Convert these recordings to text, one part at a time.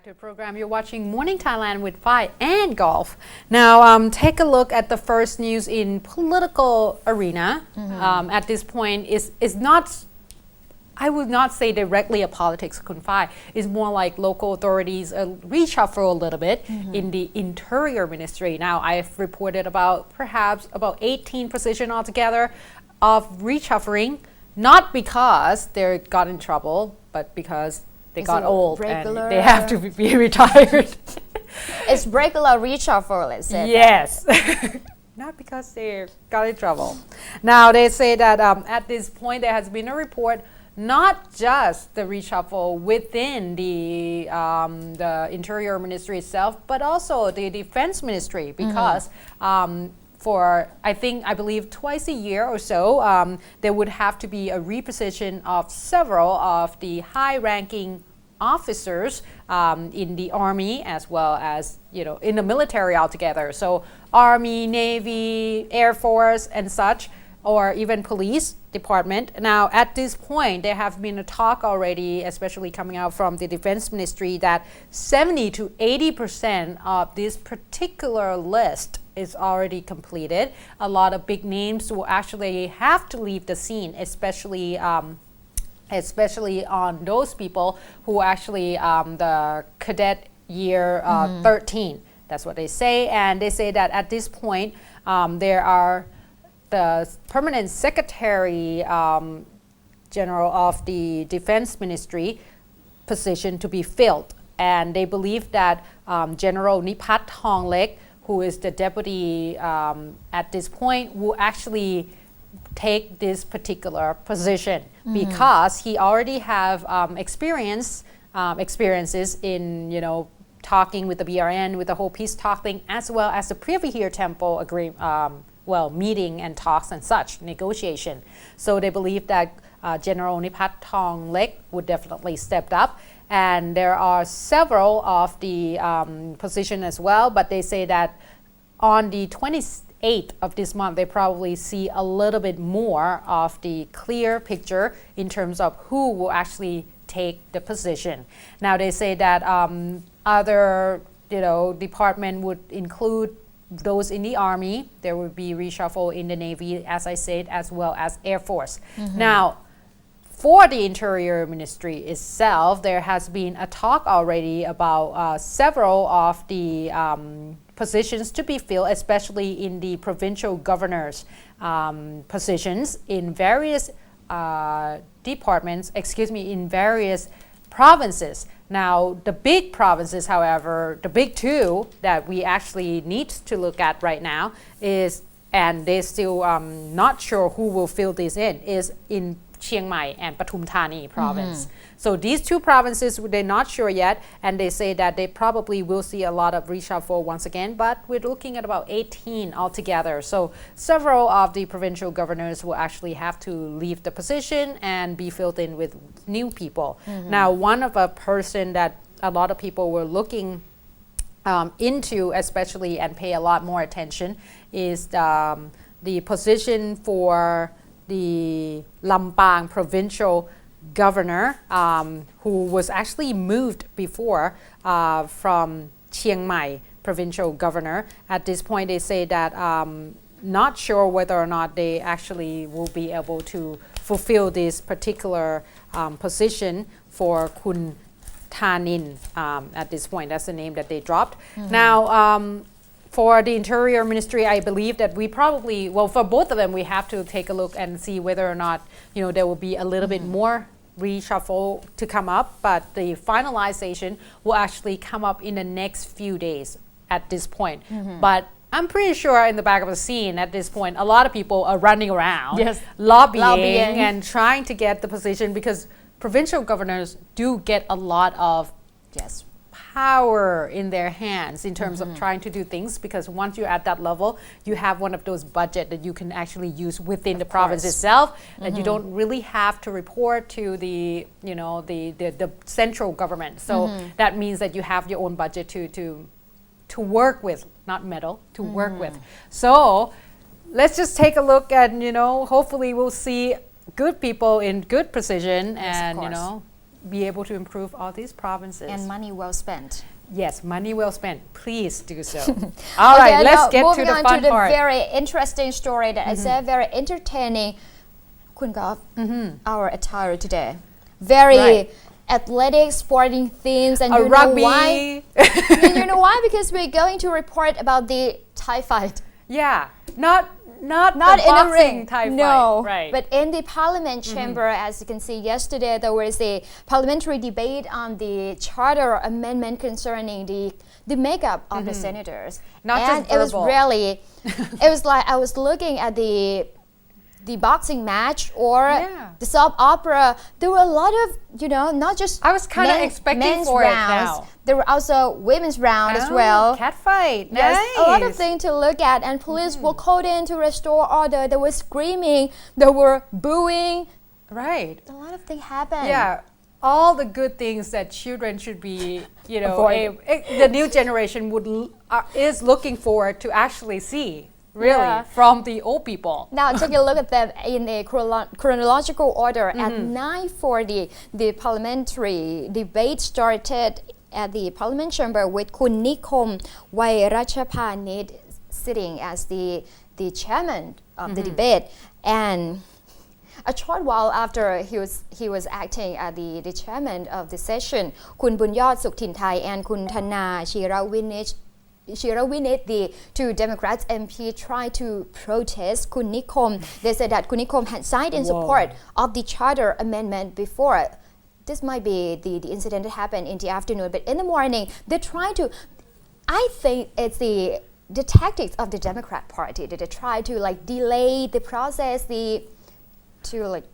back to the program. You're watching Morning Thailand with Phi and Golf. Now, take a look at the first news in political arena. At this point, is not, I would not say directly a politics Phi. It's more like local authorities reshuffle a little bit in the Interior Ministry. Now, I've reported perhaps about 18 positions altogether of reshuffling, not because they got in trouble, but because they got old and they have to be retired. It's regular reshuffle, let's say. Yes. Not because they got in trouble. Now, they say that at this point there has been a report, not just the reshuffle within the Interior Ministry itself, but also the Defense Ministry, because for I believe twice a year or so, there would have to be a reposition of several of the high-ranking officers in the Army as well as in the military altogether. So Army, Navy, Air Force, and such, or even police department. Now, at this point, there have been a talk already, especially coming out from the Defense Ministry, that 70 to 80% of this particular list is already completed. A lot of big names will actually have to leave the scene, especially on those people who actually the cadet year 13. That's what they say. And they say that at this point, there are the permanent secretary general of the Defense Ministry position to be filled. And they believe that General Nipat Thonglek, who is the deputy at this point, will actually take this particular position because he already have experiences in talking with the BRN, with the whole peace talk thing, as well as the Privy Temple meeting and talks and such, negotiation. So they believe that General Nipat Thonglek would definitely step up. And there are several of the positions as well, but they say that on the 28th of this month, they probably see a little bit more of the clear picture in terms of who will actually take the position. Now they say that other department would include those in the Army. There would be reshuffle in the Navy, as I said, as well as Air Force. Now, for the Interior Ministry itself, there has been a talk already about several of the positions to be filled, especially in the provincial governors' positions in various in various provinces. Now, the big provinces, however, the big two that we actually need to look at right now is, and they're still not sure who will fill this in, is in Chiang Mai and Pathum Thani province. So these two provinces, they're not sure yet, and they say that they probably will see a lot of reshuffle once again, but we're looking at about 18 altogether. So several of the provincial governors will actually have to leave the position and be filled in with new people. Now, one of a person that a lot of people were looking into, especially, and pay a lot more attention, is the position for the Lampang provincial governor, who was actually moved before from Chiang Mai provincial governor. At this point, they say that not sure whether or not they actually will be able to fulfill this particular position for Kun Thanin at this point. That's the name that they dropped. Now, for the Interior Ministry, I believe that we probably, for both of them, we have to take a look and see whether or not, there will be a little bit more reshuffle to come up, but the finalization will actually come up in the next few days at this point. But I'm pretty sure in the back of the scene at this point, a lot of people are running around, lobbying and trying to get the position, because provincial governors do get a lot of power in their hands in terms of trying to do things, because once you're at that level, you have one of those budget that you can actually use within the province itself, that you don't really have to report to the central government. So that means that you have your own budget to work with, not meddle, to work with. So let's just take a look and hopefully we'll see good people in good position, yes, and be able to improve all these provinces. And money well spent. Yes, money well spent. Please do so. All right, let's get to the moving on fun to the part. very interesting story that is very entertaining. Kun Gov, our attire today. Very Right. athletic, sporting themes, and A you rugby. know why? And you know why? Because we're going to report about the Thai fight. Yeah, not the Not in the boxing ring, Thai no, fight. Right. but in the parliament chamber, as you can see yesterday, there was a parliamentary debate on the charter amendment concerning the makeup of the senators. Not and just it was verbal. really, it was like I was looking at the boxing match or Yeah. the soap opera. There were a lot of, not just I was kinda expecting men's for it rounds. now. There were also women's round as Oh, well. cat fight. Yes, Nice. a lot of things to look at, and police were called in to restore order. There was screaming, there were booing. Right. A lot of things happened. Yeah. All the good things that children should be, Avoid. the new generation is looking forward to actually see, really, Yeah. from the old people. Now take a look at them in a chronological order. At 9:40, the parliamentary debate started at the parliament chamber with Kun Nikom Wairachaphanit sitting as the chairman of the debate. And a short while after he was acting as the chairman of the session, Kun Bunyot Suktinthai and Kun Thana Shirawinit, the two Democrats MP, tried to protest Kun Nikom. They said that Kun Nikom had signed in support of the charter amendment before. This might be the incident that happened in the afternoon, but in the morning they tried to. I think it's the tactics of the Democrat Party that they try to delay the process.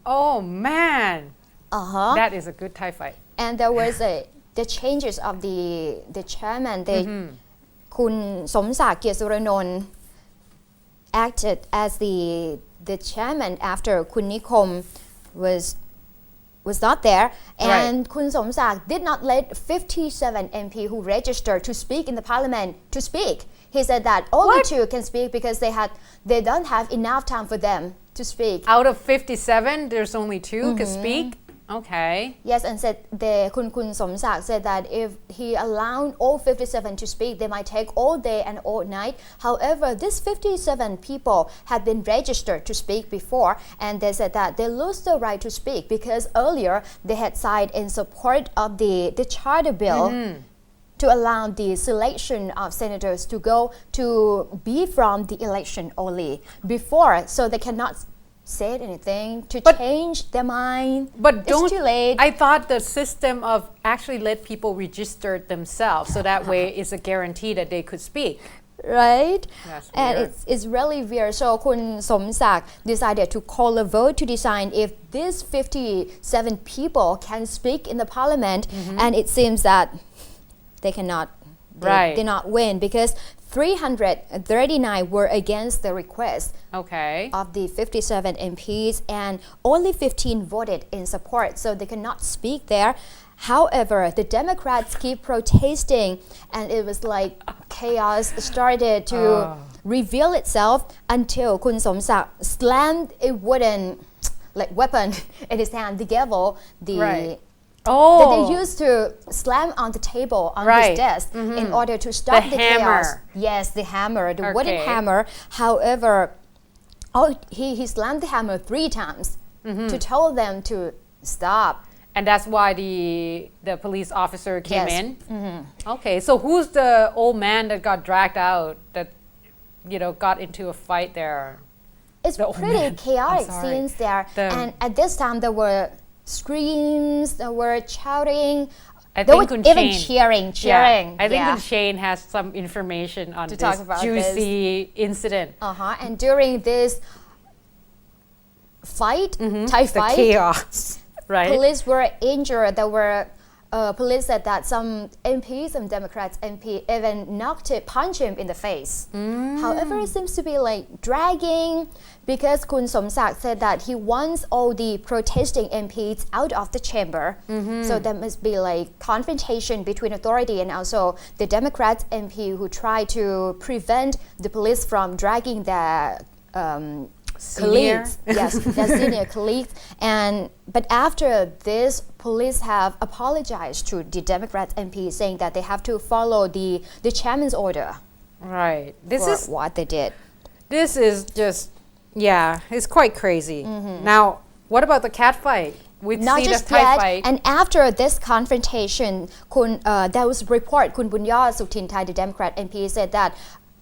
Oh man, that is a good Thai fight. And there was the changes of the chairman. Kun Somsak Kyesuranon acted as the chairman after Kun Nikom was not there, and Kun Somsak did not let 57 MP who registered to speak in the parliament to speak. He said that only two can speak because they don't have enough time for them to speak. Out of 57, there's only two can speak. Okay. Yes, and said Kun Somsak said that if he allowed all 57 to speak, they might take all day and all night. However, these 57 people had been registered to speak before, and they said that they lose the right to speak because earlier they had signed in support of the charter bill to allow the selection of senators to go to be from the election only before, so they cannot say anything to change their mind. But it's too late. I thought the system of actually let people register themselves, so that way it's a guarantee that they could speak. Right? That's And weird. it's really weird. So Kun Somsak decided to call a vote to decide if these 57 people can speak in the parliament, and it seems that they cannot. They did not win because 339 were against the request of the 57 MPs, and only 15 voted in support, so they cannot speak there. However, the Democrats keep protesting, and it was like chaos started to reveal itself until Kun Somsak slammed a wooden weapon in his hand, the gavel, that they used to slam on the table on his desk in order to stop the chaos. Yes, the hammer, the wooden hammer. However, he slammed the hammer 3 times to tell them to stop. And that's why the police officer came in? Okay, so who's the old man that got dragged out, that got into a fight there? It's pretty chaotic scenes there. And at this time there were screams, there were shouting, they were even cheering. Yeah. I think Kun Shane has some information on this juicy incident. And during this fight, Thai fight, chaos, police were injured. There were police said that some Democrats MP even punched him in the face. However, it seems to be dragging, because Kun Somsak said that he wants all the protesting MPs out of the chamber. So there must be confrontation between authority and also the Democrats MP who try to prevent the police from dragging the Senior. colleagues. Yes, their senior colleagues. But after this, police have apologized to the Democrat MP, saying that they have to follow the chairman's order Right. for what they did. This is just, yeah, it's quite crazy. Now, what about the cat fight? We've Not seen just the Thai yet, fight. and after this confrontation, there was a report, Kun Bunyad Sutinthai, the Democrat MP, said that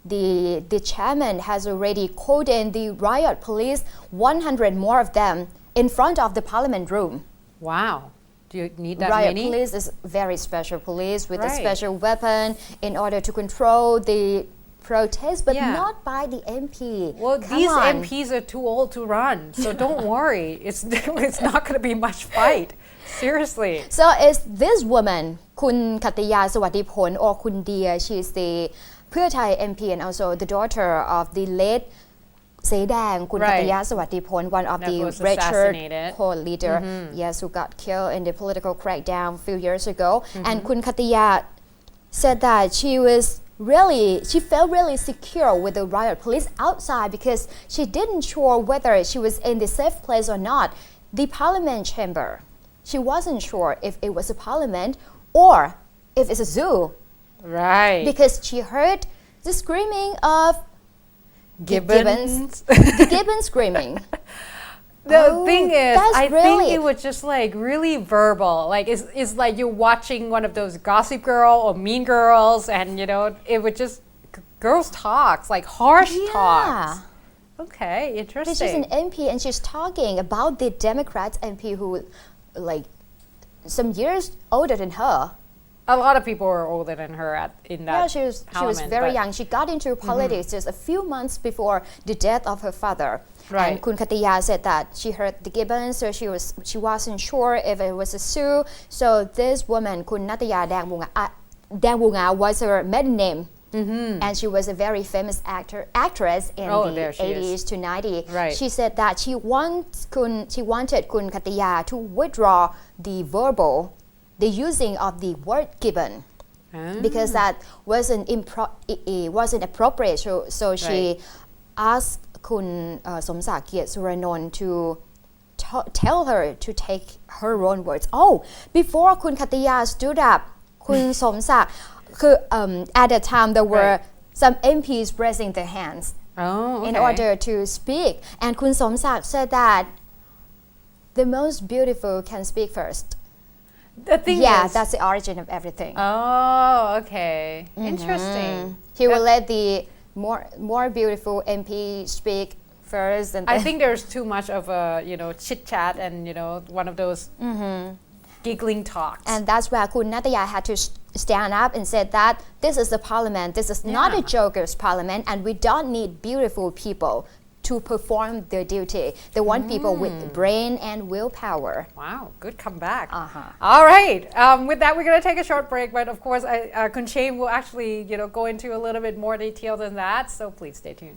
the chairman has already called in the riot police, 100 more of them, in front of the parliament room. Wow. Do you need that Riot many? police is very special police with a Right. special weapon in order to control the protest, but Yeah. not by the MP. Well, Come these on. MPs are too old to run, so don't worry. It's not going to be much fight. Seriously. So is this woman, Kun Kataya Sawatipon or Kun Dia, she's the Pheu Thai MP and also the daughter of the late Sedang Kun Right. Kataya Sawatipon, one of That the was red shirt assassinated. co-leader, yes, who got killed in the political crackdown a few years ago. And Kun Kataya said that she felt really secure with the riot police outside because she didn't sure whether she was in the safe place or not. The parliament chamber, she wasn't sure if it was a parliament or if it's a zoo Right. because she heard the screaming of Gibbons. the gibbon screaming. The thing is, that's I really- think it was just like really verbal. Like it's like you're watching one of those Gossip Girl or Mean Girls, and you know it would just girls talks like harsh talks. Okay, She's just an interesting. MP and she's talking about the Democrats MP who like some years older than her. A lot of people are older than her in that. Yeah, she was parliament, very but- young. She got into politics just a few months before the death of her father. Right. And Kun Kataya said that she heard the gibbons, so she wasn't sure if it was a Sioux. So this woman, Kun Nataya Dangwunga, was her maiden name. And she was a very famous actress in Oh, the there she is. 80s to 90s. Right. She said that she wanted Kun Kataya to withdraw the using of the word gibbon. Because that wasn't appropriate. So she asked Kun Somsak Suranon to tell her to take her own words. Oh, before Kun Kataya stood up, Kun Somsak, at the time there were some MPs raising their hands in order to speak. And Kun Somsak said that the most beautiful can speak first. The thing Yeah, is, that's the origin of everything. oh, okay, interesting. He will let the more beautiful MP speak first, and I then think there's too much of a chit chat and one of those giggling talks. and that's where Kun Nataya had to stand up and said that this is the parliament. This is not a Yeah. joker's parliament, and we don't need beautiful people to perform their duty. They want people with brain and willpower. Wow, good comeback. Uh-huh. All right. With that, we're going to take a short break, but of course, Kun Shane will actually go into a little bit more detail than that. So please stay tuned.